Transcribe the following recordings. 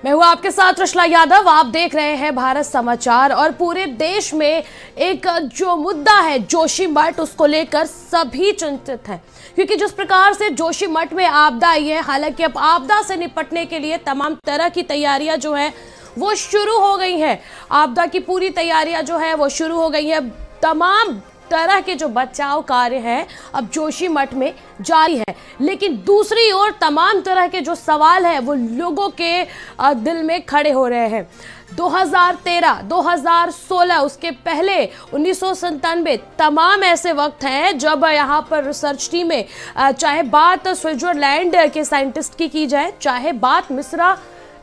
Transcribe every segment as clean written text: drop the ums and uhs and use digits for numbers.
मैं हूं आपके साथ रशला यादव। आप देख रहे हैं भारत समाचार। और पूरे देश में एक जो मुद्दा है जोशीमठ, उसको लेकर सभी चिंतित हैं, क्योंकि जिस प्रकार से जोशीमठ में आपदा आई है, हालांकि अब आपदा से निपटने के लिए तमाम तरह की तैयारियां जो है वो शुरू हो गई हैं। आपदा की पूरी तैयारियां जो है वो शुरू हो गई है। तमाम तरह के जो बचाव कार्य हैं अब जोशीमठ में जारी है, लेकिन दूसरी ओर तमाम तरह के जो सवाल हैं वो लोगों के दिल में खड़े हो रहे हैं। 2013, 2016, उसके पहले 1997 तमाम ऐसे वक्त हैं जब यहाँ पर रिसर्च टीमें, चाहे बात स्विट्जरलैंड के साइंटिस्ट की जाए, चाहे बात मिस्रा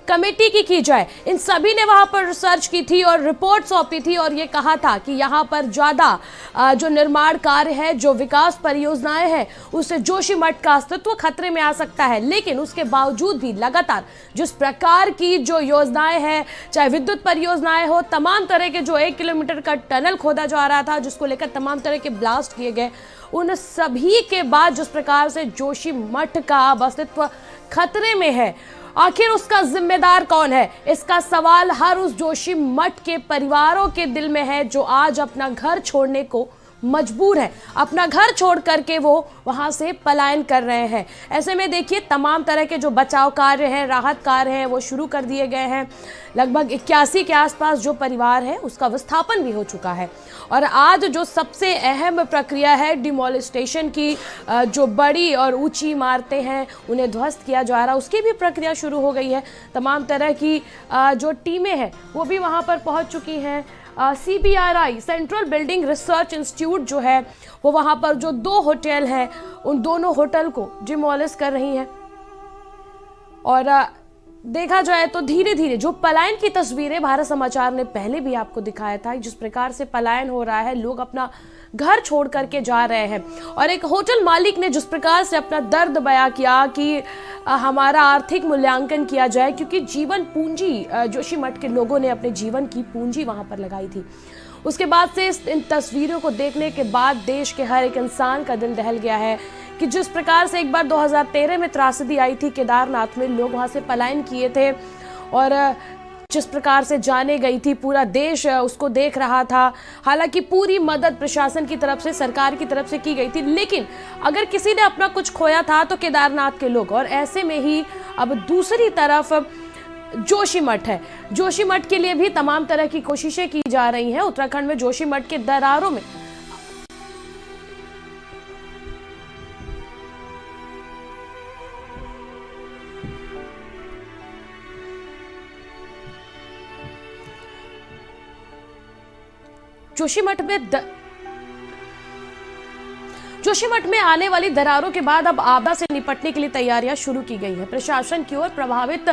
कमेटी की जाए, इन सभी ने वहां पर रिसर्च की थी और रिपोर्ट सौंपी थी और ये कहा था कि यहाँ पर ज़्यादा जो निर्माण कार्य है, जो विकास परियोजनाएं हैं, उससे जोशीमठ का अस्तित्व खतरे में आ सकता है। लेकिन उसके बावजूद भी लगातार जिस प्रकार की जो योजनाएं हैं, चाहे विद्युत परियोजनाएं हो, तमाम तरह के जो 1 किलोमीटर का टनल खोदा जा रहा था, जिसको लेकर तमाम तरह के ब्लास्ट किए गए, उन सभी के बाद जिस प्रकार से जोशीमठ का अस्तित्व खतरे में है, आखिर उसका जिम्मेदार कौन है? इसका सवाल हर उस जोशीमठ के परिवारों के दिल में है जो आज अपना घर छोड़ने को मजबूर है। अपना घर छोड़ करके वो वहां से पलायन कर रहे हैं। ऐसे में देखिए तमाम तरह के जो बचाव कार्य हैं, राहत कार्य हैं, वो शुरू कर दिए गए हैं। लगभग 81 के आसपास जो परिवार है उसका विस्थापन भी हो चुका है। और आज जो सबसे अहम प्रक्रिया है डिमोलिस्टेशन की, जो बड़ी और ऊंची इमारतें हैं उन्हें ध्वस्त किया जा रहा है, उसकी भी प्रक्रिया शुरू हो गई है। तमाम तरह की जो टीमें हैं वो भी वहाँ पर पहुँच चुकी हैं। CBRI, central building research institute जो है वो वहाँ पर जो 2 होटल हैं उन दोनों होटल को डिमोलिश कर रही हैं। और देखा जाए तो धीरे धीरे जो पलायन की तस्वीरें भारत समाचार ने पहले भी आपको दिखाया था, जिस प्रकार से पलायन हो रहा है, लोग अपना घर छोड़ करके जा रहे हैं। और एक होटल मालिक ने जिस प्रकार से अपना दर्द बयां किया कि हमारा आर्थिक मूल्यांकन किया जाए, क्योंकि जीवन पूंजी जोशीमठ के लोगों ने अपने जीवन की पूंजी वहां पर लगाई थी। उसके बाद से इन तस्वीरों को देखने के बाद देश के हर एक इंसान का दिल दहल गया है कि जिस प्रकार से एक बार 2013 में त्रासदी आई थी, केदारनाथ में लोग वहां से पलायन किए थे और जिस प्रकार से जाने गई थी, पूरा देश उसको देख रहा था। हालांकि पूरी मदद प्रशासन की तरफ से, सरकार की तरफ से की गई थी, लेकिन अगर किसी ने अपना कुछ खोया था तो केदारनाथ के लोग। और ऐसे में ही अब दूसरी तरफ जोशीमठ है। जोशीमठ के लिए भी तमाम तरह की कोशिशें की जा रही हैं। उत्तराखंड में जोशीमठ के दरारों में जोशीमठ में आने वाली दरारों के बाद अब आपदा से निपटने के लिए तैयारियां शुरू की गई है। प्रशासन की ओर प्रभावित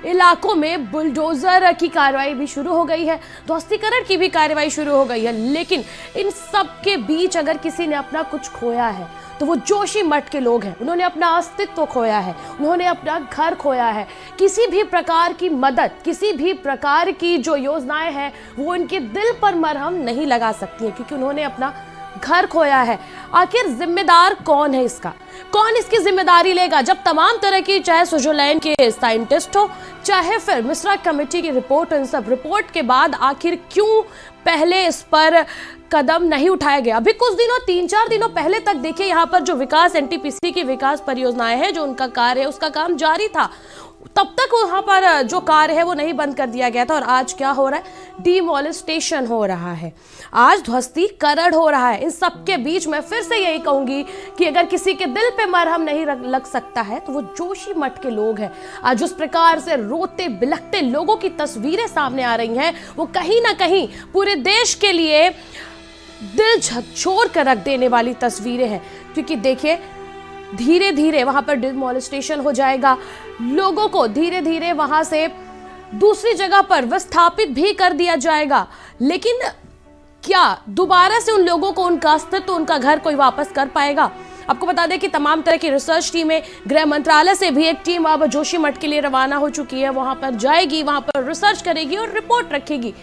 इलाकों में बुलडोजर की कार्रवाई भी शुरू हो गई है, ध्वस्तीकरण की भी कार्रवाई शुरू हो गई है। लेकिन इन सब के बीच अगर किसी ने अपना कुछ खोया है तो वो जोशीमठ के लोग हैं। उन्होंने अपना अस्तित्व खोया है, उन्होंने अपना घर खोया है। किसी भी प्रकार की मदद, किसी भी प्रकार की जो योजनाएं हैं वो उनके दिल पर मरहम नहीं लगा सकती हैं, क्योंकि उन्होंने अपना घर खोया है। आखिर जिम्मेदार कौन है इसका? कौन इसकी जिम्मेदारी लेगा जब तमाम तरह की, चाहे स्विट्जरलैंड के साइंटिस्ट हो, चाहे फिर मिस्रा कमेटी की रिपोर्ट, इन सब रिपोर्ट के बाद आखिर क्यों पहले इस पर कदम नहीं उठाया गया? अभी कुछ दिनों, 3-4 दिनों पहले तक देखिए यहाँ पर जो विकास, NTPC की विकास परियोजनाएं हैं, जो उनका कार्य है उसका काम जारी था। तब तक वहां पर जो कार्य है वो नहीं बंद कर दिया गया था। और आज क्या हो रहा है? डिमोलिस्टेशन हो रहा है, आज ध्वस्तीकरण हो रहा है। इन सब के बीच मैं फिर से यही कहूंगी कि अगर किसी के दिल पे मरहम नहीं लग सकता है तो वो जोशीमठ के लोग हैं। आज जिस प्रकार से रोते बिलखते लोगों की तस्वीरें सामने आ रही हैं, वो कहीं ना कहीं पूरे देश के लिए दिल झकझोर कर रख देने वाली तस्वीरें हैं। क्योंकि देखिए धीरे धीरे वहां पर डिमोलिस्टेशन हो जाएगा, लोगों को धीरे धीरे वहां से दूसरी जगह पर विस्थापित भी कर दिया जाएगा। लेकिन क्या दोबारा से उन लोगों को उनका अस्तित्व, उनका घर कोई वापस कर पाएगा? आपको बता दें कि तमाम तरह की रिसर्च टीमें, गृह मंत्रालय से भी एक टीम अब जोशीमठ के लिए रवाना हो चुकी है। वहां पर जाएगी, वहां पर रिसर्च करेगी और रिपोर्ट रखेगी।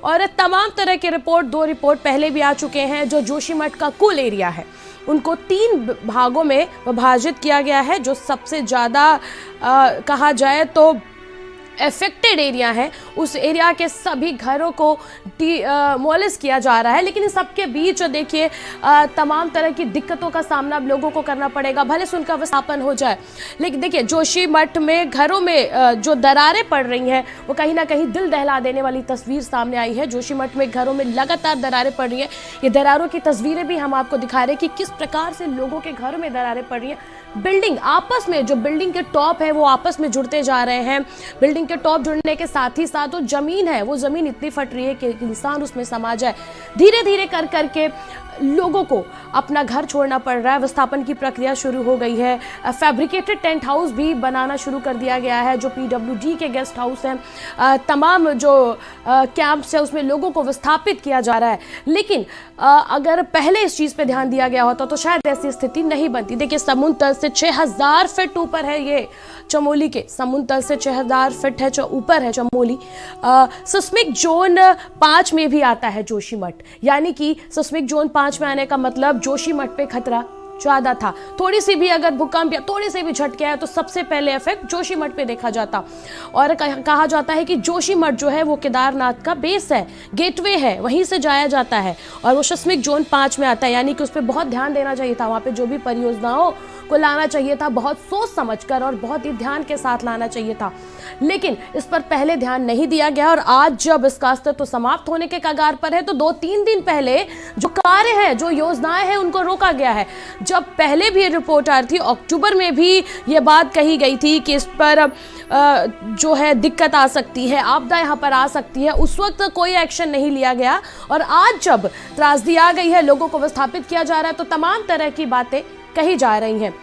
और तमाम तरह के रिपोर्ट, 2 रिपोर्ट पहले भी आ चुके हैं। जो जोशीमठ का कुल एरिया है उनको 3 भागों में विभाजित किया गया है। जो सबसे ज़्यादा कहा जाए तो अफेक्टेड एरिया है उस एरिया के सभी घरों को डिमोलिश किया जा रहा है। लेकिन इन सबके बीच देखिए तमाम तरह की दिक्कतों का सामना अब लोगों को करना पड़ेगा, भले से उनका विस्थापन हो जाए। लेकिन देखिए जोशीमठ में घरों में जो दरारें पड़ रही हैं वो कहीं ना कहीं दिल दहला देने वाली तस्वीर सामने आई है। जोशीमठ में घरों में लगातार दरारें पड़ रही हैं। ये दरारों की तस्वीरें भी हम आपको दिखा रहे हैं कि किस प्रकार से लोगों के घरों में दरारें पड़ रही हैं। बिल्डिंग आपस में, जो बिल्डिंग के टॉप है वो आपस में जुड़ते जा रहे हैं। बिल्डिंग के टॉप जुड़ने के साथ ही साथ वो जमीन है, वो जमीन इतनी फट रही है कि इंसान उसमें समा जाए। धीरे धीरे कर करके लोगों को अपना घर छोड़ना पड़ रहा है। विस्थापन की प्रक्रिया शुरू हो गई है। फैब्रिकेटेड टेंट हाउस भी बनाना शुरू कर दिया गया है। जो PWD के गेस्ट हाउस हैं, तमाम जो कैंप्स है उसमें लोगों को विस्थापित किया जा रहा है। लेकिन अगर पहले इस चीज़ पे ध्यान दिया गया होता तो शायद ऐसी स्थिति नहीं बनती। देखिए समुद्र तल से 6000 फीट ऊपर है ये चमोली के, समुद्र तल से 6000 फीट है ऊपर है चमोली। सिस्मिक जोन 5 में भी आता है जोशीमठ, यानी कि सिस्मिक जोन 5 में आने का मतलब जोशीमठ पे खतरा ज़्यादा था। थोड़ी सी भी अगर भूकंप या थोड़े से भी झटके आए तो सबसे पहले इफेक्ट जोशीमठ पे देखा जाता। और कहा जाता है कि जोशीमठ जो है वो केदारनाथ का बेस है, गेटवे है, वहीं से जाया जाता है और वो सिस्मिक जोन 5 में आता है। यानी कि उस पर बहुत ध्यान देना चाहिए था। वहाँ पे जो भी परियोजनाओं को लाना चाहिए था बहुत सोच समझकर और बहुत ही ध्यान के साथ लाना चाहिए था, लेकिन इस पर पहले ध्यान नहीं दिया गया। और आज जब इसका अस्तित्व समाप्त होने के कगार पर है तो 2-3 दिन पहले जो कार्य है, जो योजनाएं हैं उनको रोका गया है। जब पहले भी रिपोर्ट आ रही थी, अक्टूबर में भी ये बात कही गई थी कि इस पर जो है दिक्कत आ सकती है, आपदा यहाँ पर आ सकती है, उस वक्त कोई एक्शन नहीं लिया गया। और आज जब त्रासदी आ गई है, लोगों को विस्थापित किया जा रहा है तो तमाम तरह की बातें कही जा रही हैं।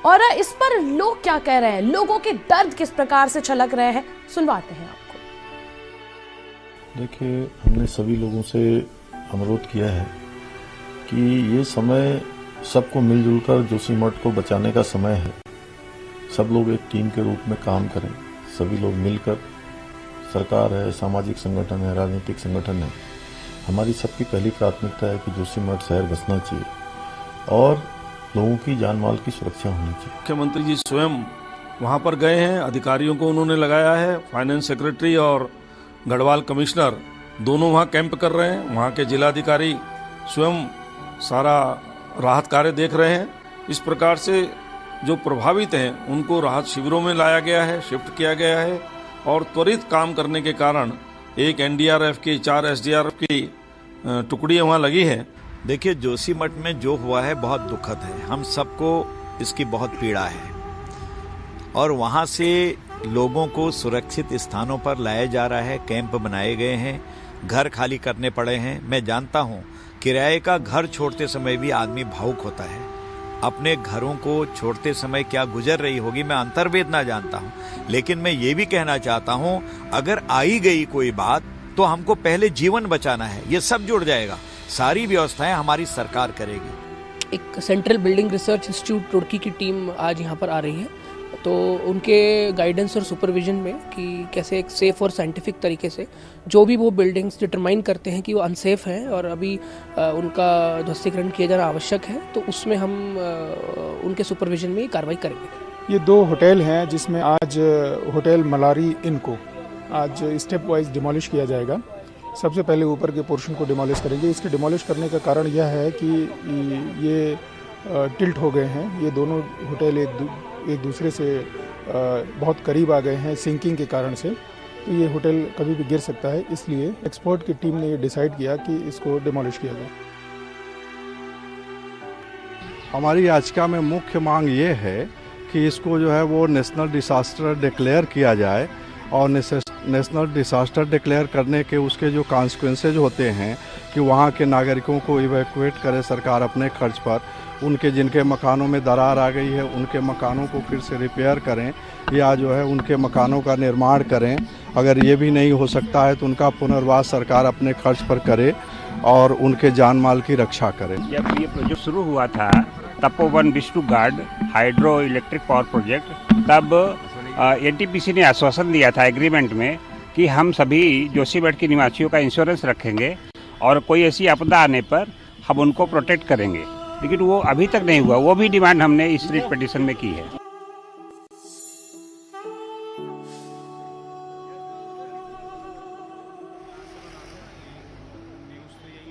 और इस पर लोग क्या कह रहे हैं, लोगों के दर्द किस प्रकार से छलक रहे हैं, सुनवाते हैं आपको। देखिए, हमने सभी लोगों से अनुरोध किया है कि ये समय सबको मिलजुल कर जोशीमठ को बचाने का समय है। सब लोग एक टीम के रूप में काम करें, सभी लोग मिलकर, सरकार है, सामाजिक संगठन है, राजनीतिक संगठन है, हमारी सबकी पहली प्राथमिकता है कि जोशीमठ शहर बसना चाहिए और लोगों की जान माल की सुरक्षा होनी चाहिए। मुख्यमंत्री जी स्वयं वहां पर गए हैं, अधिकारियों को उन्होंने लगाया है, फाइनेंस सेक्रेटरी और गढ़वाल कमिश्नर दोनों वहां कैंप कर रहे हैं। वहां के जिलाधिकारी स्वयं सारा राहत कार्य देख रहे हैं। इस प्रकार से जो प्रभावित हैं उनको राहत शिविरों में लाया गया है, शिफ्ट किया गया है और त्वरित काम करने के कारण एक NDRF की 4 SDRF की टुकड़ियाँ वहाँ लगी हैं। देखिए, जोशीमठ में जो हुआ है बहुत दुखद है, हम सबको इसकी बहुत पीड़ा है और वहाँ से लोगों को सुरक्षित स्थानों पर लाया जा रहा है, कैंप बनाए गए हैं, घर खाली करने पड़े हैं। मैं जानता हूँ किराए का घर छोड़ते समय भी आदमी भावुक होता है, अपने घरों को छोड़ते समय क्या गुजर रही होगी मैं अंतर्वेदना जानता हूँ। लेकिन मैं ये भी कहना चाहता हूँ, अगर आई गई कोई बात तो हमको पहले जीवन बचाना है, ये सब जुड़ जाएगा, सारी व्यवस्थाएं हमारी सरकार करेगी। एक central building research institute Roorkee की टीम आज यहाँ पर आ रही है, तो उनके गाइडेंस और सुपरविजन में कि कैसे एक सेफ और साइंटिफिक तरीके से जो भी वो बिल्डिंग्स डिटरमाइन करते हैं कि वो अनसेफ हैं और अभी उनका ध्वस्तीकरण किया जाना आवश्यक है, तो उसमें हम उनके सुपरविजन में कार्रवाई करेंगे। ये 2 होटल हैं जिसमें आज होटल मलारी इन को आज स्टेप वाइज डिमोलिश किया जाएगा। सबसे पहले ऊपर के पोर्शन को डिमोलिश करेंगे। इसके डिमोलिश करने का कारण यह है कि ये टिल्ट हो गए हैं, ये दोनों होटल एक दूसरे से बहुत करीब आ गए हैं सिंकिंग के कारण से, तो ये होटल कभी भी गिर सकता है। इसलिए एक्सपर्ट की टीम ने ये डिसाइड किया कि इसको डिमोलिश किया जाए। हमारी याचिका में मुख्य मांग ये है कि इसको जो है वो नेशनल डिसास्टर डिक्लेयर किया जाए और नेशनल डिसास्टर डिक्लेयर करने के उसके जो कॉन्सिक्वेंसेज होते हैं कि वहाँ के नागरिकों को इवैक्यूएट करे सरकार अपने खर्च पर, उनके जिनके मकानों में दरार आ गई है उनके मकानों को फिर से रिपेयर करें या जो है उनके मकानों का निर्माण करें। अगर ये भी नहीं हो सकता है तो उनका पुनर्वास सरकार अपने खर्च पर करे और उनके जान माल की रक्षा करे। जब ये प्रोजेक्ट शुरू हुआ था Tapovan Vishnugad hydro electric power project, तब NTPC ने आश्वासन दिया था एग्रीमेंट में कि हम सभी जोशीमठ के निवासियों का इंश्योरेंस रखेंगे और कोई ऐसी आपदा आने पर हम उनको प्रोटेक्ट करेंगे, लेकिन वो अभी तक नहीं हुआ। वो भी डिमांड हमने इस रिट पिटीशन में की है।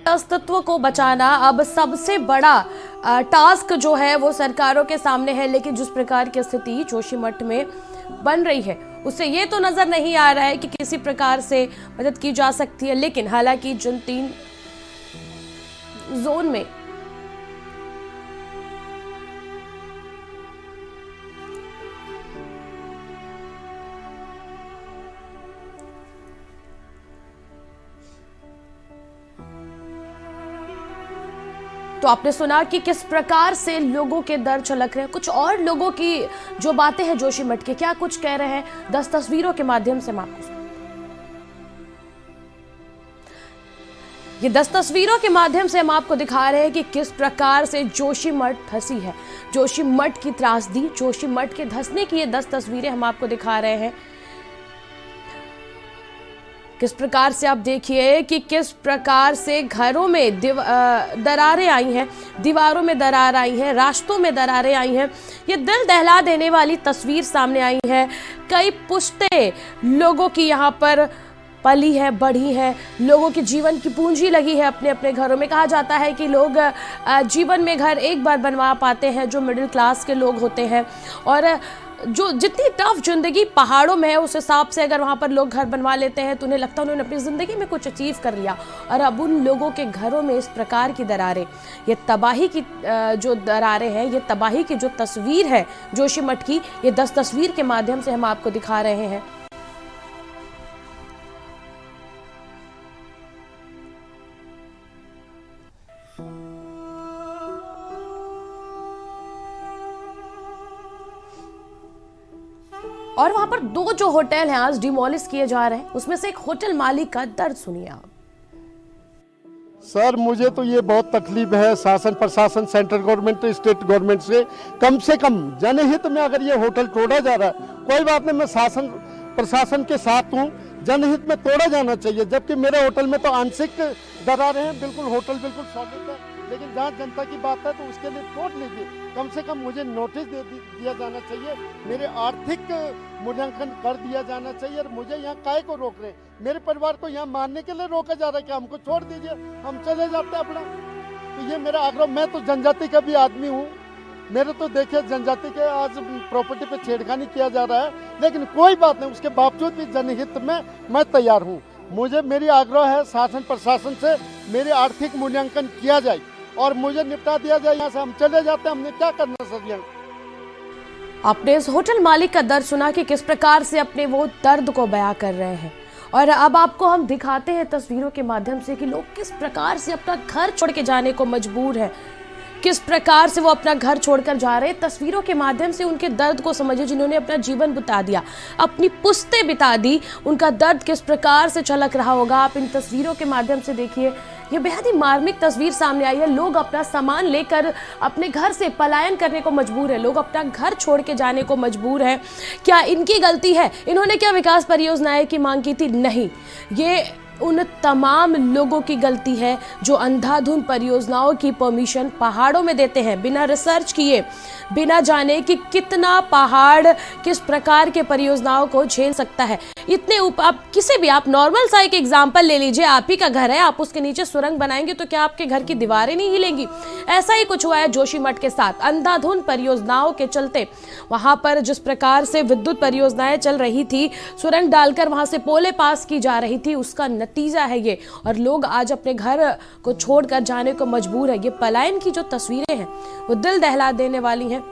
अस्तित्व को बचाना अब सबसे बड़ा टास्क जो है वो सरकारों के सामने है। लेकिन जिस प्रकार की स्थिति जोशीमठ में बन रही है उससे ये तो नजर नहीं आ रहा है कि किसी प्रकार से मदद की जा सकती है। लेकिन हालांकि जिन 3 जोन में तो आपने सुना कि किस प्रकार से लोगों के दर्द छलक रहे हैं। कुछ और लोगों की जो बातें हैं जोशीमठ के, क्या कुछ कह रहे हैं 10 तस्वीरों के माध्यम से हम आपको ये 10 तस्वीरों के माध्यम से हम आपको दिखा रहे हैं कि किस प्रकार से जोशीमठ धंसी है। जोशीमठ की त्रासदी, जोशीमठ के धंसने की ये 10 तस्वीरें हम आपको दिखा रहे हैं। किस प्रकार से आप देखिए कि किस प्रकार से घरों में दरारें आई हैं, दीवारों में दरार आई हैं, रास्तों में दरारें आई हैं। ये दिल दहला देने वाली तस्वीर सामने आई है। कई पुश्तें लोगों की यहाँ पर पली है, बढ़ी है, लोगों के जीवन की पूंजी लगी है अपने अपने घरों में। कहा जाता है कि लोग जीवन में घर एक बार बनवा पाते हैं जो मिडिल क्लास के लोग होते हैं, और जो जितनी टफ जिंदगी पहाड़ों में है उस हिसाब से अगर वहाँ पर लोग घर बनवा लेते हैं तो उन्हें लगता है उन्होंने अपनी ज़िंदगी में कुछ अचीव कर लिया। और अब उन लोगों के घरों में इस प्रकार की दरारें, ये तबाही की जो दरारें हैं, ये तबाही की जो तस्वीर है जोशीमठ की, ये 10 तस्वीर के माध्यम से हम आपको दिखा रहे हैं। और वहां पर 2 जो होटल हैं आज डिमोलिश किए जा रहे हैं, उसमें से एक होटल मालिक का दर्द सुनिए आप। सर मुझे तो ये बहुत तकलीफ है शासन प्रशासन, सेंट्रल गवर्नमेंट, स्टेट गवर्नमेंट से कम जनहित में अगर ये होटल तोड़ा जा रहा है, कोई बात नहीं, मैं शासन प्रशासन के साथ हूँ, जनहित में तोड़ा जाना चाहिए। जबकि मेरे होटल में तो आंशिक दरारें हैं, बिल्कुल होटल बिल्कुल सॉलिड है, लेकिन जहाँ जनता की बात है तो उसके लिए तोड़ लीजिए। कम से कम मुझे नोटिस दिया जाना चाहिए, मेरे आर्थिक मूल्यांकन कर दिया जाना चाहिए। और मुझे यहाँ काहे को रोक रहे हैं? मेरे परिवार को यहाँ मारने के लिए रोका जा रहा है कि हमको छोड़ दीजिए, हम चले जाते हैं अपना। तो ये मेरा आग्रह, मैं तो जनजाति का भी आदमी हूँ, मेरे तो देखिए जनजाति के आज प्रॉपर्टी पे छेड़खानी किया जा रहा है, लेकिन कोई बात नहीं, उसके बावजूद भी जनहित में मैं तैयार हूँ। मुझे मेरी आग्रह है शासन प्रशासन से मेरे आर्थिक मूल्यांकन किया जाए और मुझे निपटा दिया जाए, यहाँ से हम चले जाते हैं, हमने क्या करना सर यहाँ। आपने इस होटल मालिक का दर्द सुना कि किस प्रकार से अपने वो दर्द को बयां कर रहे हैं। और अब आपको हम दिखाते हैं तस्वीरों के माध्यम से कि लोग किस प्रकार से अपना घर छोड़ के जाने को मजबूर है, किस प्रकार से वो अपना घर छोड़कर जा रहे हैं। तस्वीरों के माध्यम से उनके दर्द को समझिए, जिन्होंने अपना जीवन बिता दिया, अपनी पुश्तें बिता दी, उनका दर्द किस प्रकार से छलक रहा होगा। आप इन तस्वीरों के माध्यम से देखिए, ये बेहद ही मार्मिक तस्वीर सामने आई है। लोग अपना सामान लेकर अपने घर से पलायन करने को मजबूर है, लोग अपना घर छोड़ के जाने को मजबूर है। क्या इनकी गलती है? इन्होंने क्या विकास परियोजनाएं की मांग की थी? नहीं, ये उन तमाम लोगों की गलती है जो अंधाधुंध परियोजनाओं की परमिशन पहाड़ों में देते हैं, बिना रिसर्च किए, बिना जाने कि कितना पहाड़ किस प्रकार के परियोजनाओं को झेल सकता है। इतने आप किसी भी, आप नॉर्मल सा एक एग्जांपल ले लीजिए, आप ही का घर है, आप उसके नीचे सुरंग बनाएंगे तो क्या आपके घर की दीवारें नहीं हिलेंगी? ऐसा ही कुछ हुआ है जोशीमठ के साथ। अंधाधुंध परियोजनाओं के चलते वहां पर जिस प्रकार से विद्युत परियोजनाएं चल रही थी, सुरंग डालकर वहां से पोले पास की जा रही थी, उसका नतीजा है ये। और लोग आज अपने घर को छोड़कर जाने को मजबूर है। ये पलायन की जो तस्वीरें हैं वो दिल दहला देने वाली हैं।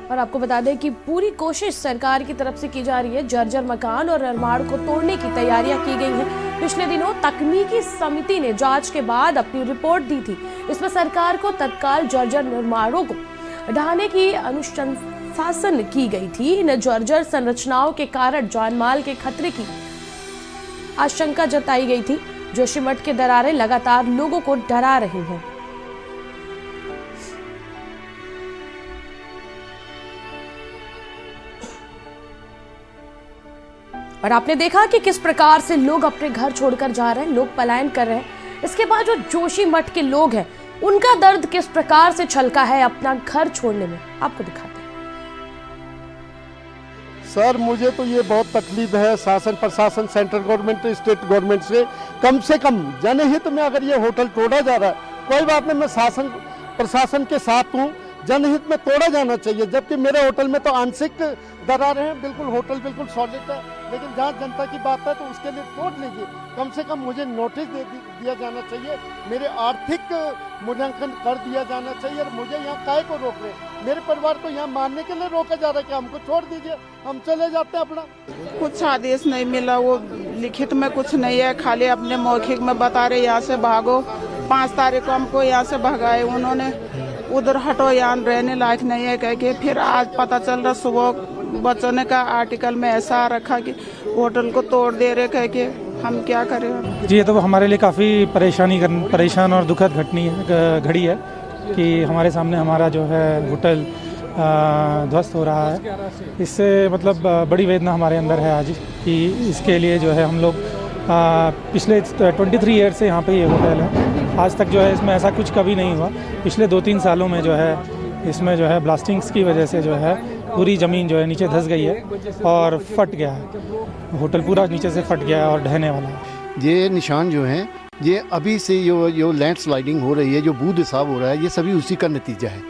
और आपको बता दें कि पूरी कोशिश सरकार की तरफ से की जा रही है। जर्जर मकान और निर्माण को तोड़ने की तैयारियां की गई हैं। पिछले दिनों तकनीकी समिति ने जांच के बाद अपनी रिपोर्ट दी थी। इसमें सरकार को तत्काल जर्जर निर्माणों को ढाने की अनुशंसा की गई थी। इन जर्जर संरचनाओं के कारण जानमाल के खतरे की आशंका जताई गई थी। जोशीमठ के दरारें लगातार लोगों को डरा रही हैं। और आपने देखा कि किस प्रकार से लोग अपने घर छोड़कर जा रहे हैं, लोग पलायन कर रहे हैं। इसके बाद जो जोशीमठ के लोग हैं, उनका दर्द किस प्रकार से छलका है अपना घर छोड़ने में, आपको दिखाते हैं। सर मुझे तो ये बहुत तकलीफ है शासन प्रशासन सेंट्रल गवर्नमेंट स्टेट गवर्नमेंट से कम जनहित में अगर ये होटल तोड़ा जा रहा है, कोई बात नहीं, मैं शासन प्रशासन के साथ हूँ, जनहित में तोड़ा जाना चाहिए। जबकि मेरे होटल में तो आंशिक दरारें हैं, बिल्कुल होटल बिल्कुल सॉलिड है, लेकिन जहाँ जनता की बात है तो उसके लिए तोड़ लीजिए। कम से कम मुझे नोटिस दिया जाना चाहिए, मेरे आर्थिक मूल्यांकन कर दिया जाना चाहिए। और मुझे यहाँ काहे को रोक रहे हैं? मेरे परिवार को यहाँ मारने के लिए रोका जा रहा है कि हमको छोड़ दीजिए, हम चले जाते हैं अपना। कुछ आदेश नहीं मिला, वो लिखित में कुछ नहीं है, खाली अपने मौखिक में बता रहे यहाँ से भागो। 5 तारीख को हमको यहाँ से भगाए उन्होंने, उधर हटो, यहाँ रहने लायक नहीं है कह के। फिर आज पता चल रहा सुबह बच्चों का आर्टिकल में ऐसा रखा कि होटल को तोड़ दे रहे कह के। हम क्या करें जी। ये तो हमारे लिए काफ़ी परेशान और दुखद घड़ी है कि हमारे सामने हमारा जो है होटल ध्वस्त हो रहा है। इससे मतलब बड़ी वेदना हमारे अंदर है आज कि इसके लिए जो है हम लोग पिछले 23 ईयर से यहाँ पे ये होटल है, आज तक जो है इसमें ऐसा कुछ कभी नहीं हुआ। पिछले 2-3 सालों में जो है इसमें जो है ब्लास्टिंग्स की वजह से जो है पूरी ज़मीन जो है नीचे धंस गई है और फट गया है, होटल पूरा नीचे से फट गया है और ढहने वाला है। ये निशान जो हैं, ये अभी से जो लैंड स्लाइडिंग हो रही है, जो बूंद हिसाब हो रहा है, ये सभी उसी का नतीजा है।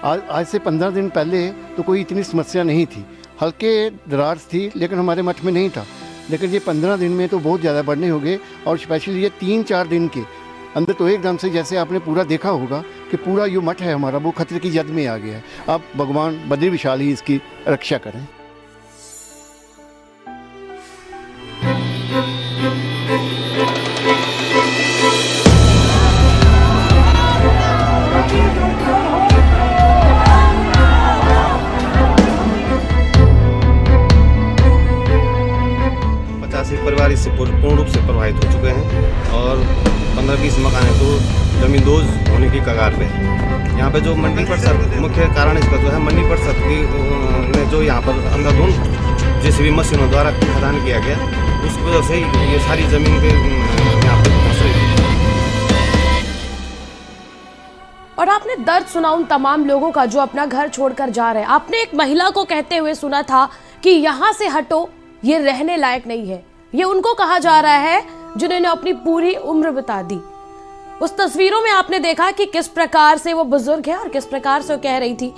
आज से 15 दिन पहले तो कोई इतनी समस्या नहीं थी, हल्के दरार थी, लेकिन हमारे मठ में नहीं था। लेकिन ये 15 दिन में तो बहुत ज़्यादा बढ़ने हो गए, और स्पेशली ये 3-4 दिन के अंदर तो एकदम से, जैसे आपने पूरा देखा होगा कि पूरा जो मठ है हमारा वो खतरे की जद में आ गया है। अब भगवान बद्री विशाल ही इसकी रक्षा करें। परिवार इससे पूर्ण रूप से प्रभावित हो चुके हैं और 15-20 मकान है तो जमीन दोज होने की कगार पे है। यहाँ पे जो मंडी परिषद, मुख्य कारण इसका जो है मंडी परिषद की ने जो यहाँ पर अंधाधुंध जेसीबी मशीनों द्वारा खदान किया गया, उसकी वजह से ये सारी जमीन के यहाँ पर फंस रही थी। और आपने दर्द सुना उन तमाम लोगों का जो अपना घर छोड़कर जा रहे हैं। आपने एक महिला को कहते हुए सुना था कि यहाँ से हटो, ये रहने लायक नहीं है। ये उनको कहा जा रहा है जिन्होंने अपनी पूरी उम्र बिता दी। उस तस्वीरों में आपने देखा कि किस प्रकार से वो बुजुर्ग है और किस प्रकार से वो कह रही थी।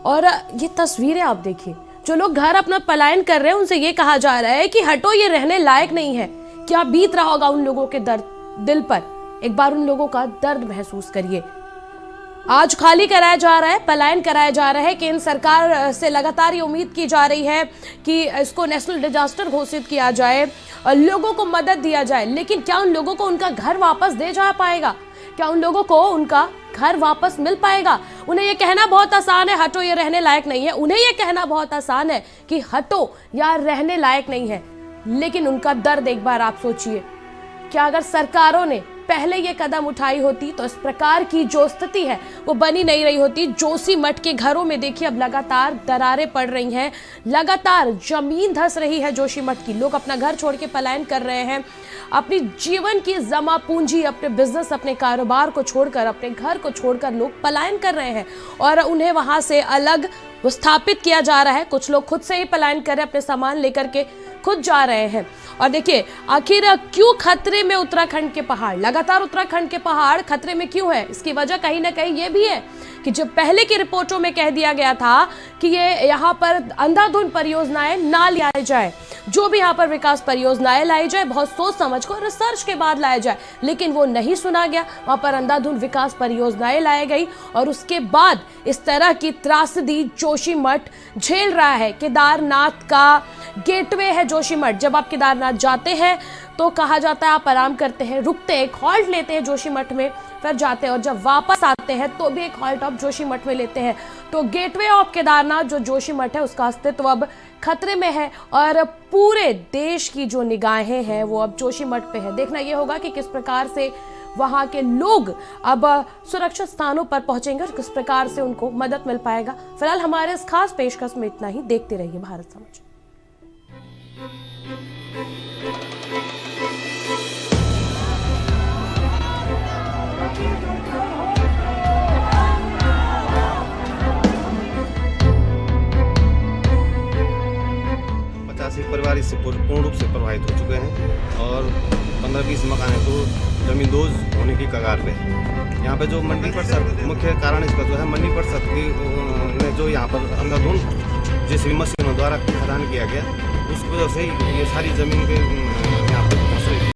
और ये तस्वीरें आप देखिए, जो लोग घर अपना पलायन कर रहे हैं उनसे ये कहा जा रहा है कि हटो, ये रहने लायक नहीं है। क्या बीत रहा होगा उन लोगों के दिल पर, एक बार उन लोगों का दर्द महसूस करिए। आज खाली कराया जा रहा है, पलायन कराया जा रहा है। केंद्र सरकार से लगातार ये उम्मीद की जा रही है कि इसको नेशनल डिजास्टर घोषित किया जाए और लोगों को मदद दिया जाए। लेकिन क्या उन लोगों को उनका घर वापस दे जा पाएगा? क्या उन लोगों को उनका घर वापस मिल पाएगा? उन्हें ये कहना बहुत आसान है, हटो, ये रहने लायक नहीं है। उन्हें ये कहना बहुत आसान है कि हटो, यार रहने लायक नहीं है। लेकिन उनका दर्द एक बार आप सोचिए, क्या अगर सरकारों ने पहले ये कदम उठाई होती तो इस प्रकार की जो स्थिति है वो बनी नहीं रही होती। जोशीमठ के घरों में देखिए अब लगातार दरारें पड़ रही हैं, लगातार जमीन धंस रही है जोशीमठ की। लोग अपना घर छोड़ के पलायन कर रहे हैं, अपनी जीवन की जमा पूंजी, अपने बिजनेस, अपने कारोबार को छोड़कर, अपने घर को छोड़कर लोग पलायन कर रहे हैं और उन्हें वहां से अलग विस्थापित किया जा रहा है। कुछ लोग खुद से ही पलायन कर रहे हैं, अपने सामान लेकर के खुद जा रहे हैं। और देखिए आखिर क्यों खतरे में उत्तराखंड के पहाड़, लगातार उत्तराखंड के पहाड़ खतरे में क्यों है? इसकी वजह कहीं ना कहीं ये भी है कि जब पहले की रिपोर्टों में कह दिया गया था कि ये यहाँ पर अंधाधुंध परियोजनाएं ना लाई जाए, जो भी यहाँ पर विकास परियोजनाएं लाई जाए बहुत सोच समझ कर रिसर्च के बाद लाया जाए, लेकिन वो नहीं सुना गया। वहां पर अंधाधुंध विकास परियोजनाएं लाई गई और उसके बाद इस तरह की त्रासदी जोशीमठ झेल रहा है। केदारनाथ का गेटवे है जोशीमठ। जब आप केदारनाथ जाते हैं तो कहा जाता है आप आराम करते हैं, रुकते हैं, एक हॉल्ट लेते हैं जोशीमठ में, फिर जाते हैं और जब वापस आते हैं तो भी एक हॉल्ट आप जोशीमठ में लेते हैं। तो गेटवे ऑफ केदारनाथ जो जोशीमठ है उसका अस्तित्व अब खतरे में है और पूरे देश की जो निगाहें हैं वो अब जोशीमठ पे है। देखना ये होगा कि किस प्रकार से वहाँ के लोग अब सुरक्षित स्थानों पर पहुंचेंगे और किस प्रकार से उनको मदद मिल पाएगा। फिलहाल हमारे इस खास पेशकश में इतना ही। देखते रहिए भारत समाचार। परिवार इससे पूर्ण रूप से प्रभावित हो चुके हैं और 15-20 मकानें तो जमींदोज होने की कगार पे है। यहाँ पे जो मंडी परिषद मुख्य कारण इसका जो है मंडी परिषद की ने जो यहाँ पर अंधाधुंध जेसीबी मशीनों द्वारा खदान किया गया, उस वजह से ये सारी जमीन के यहाँ पर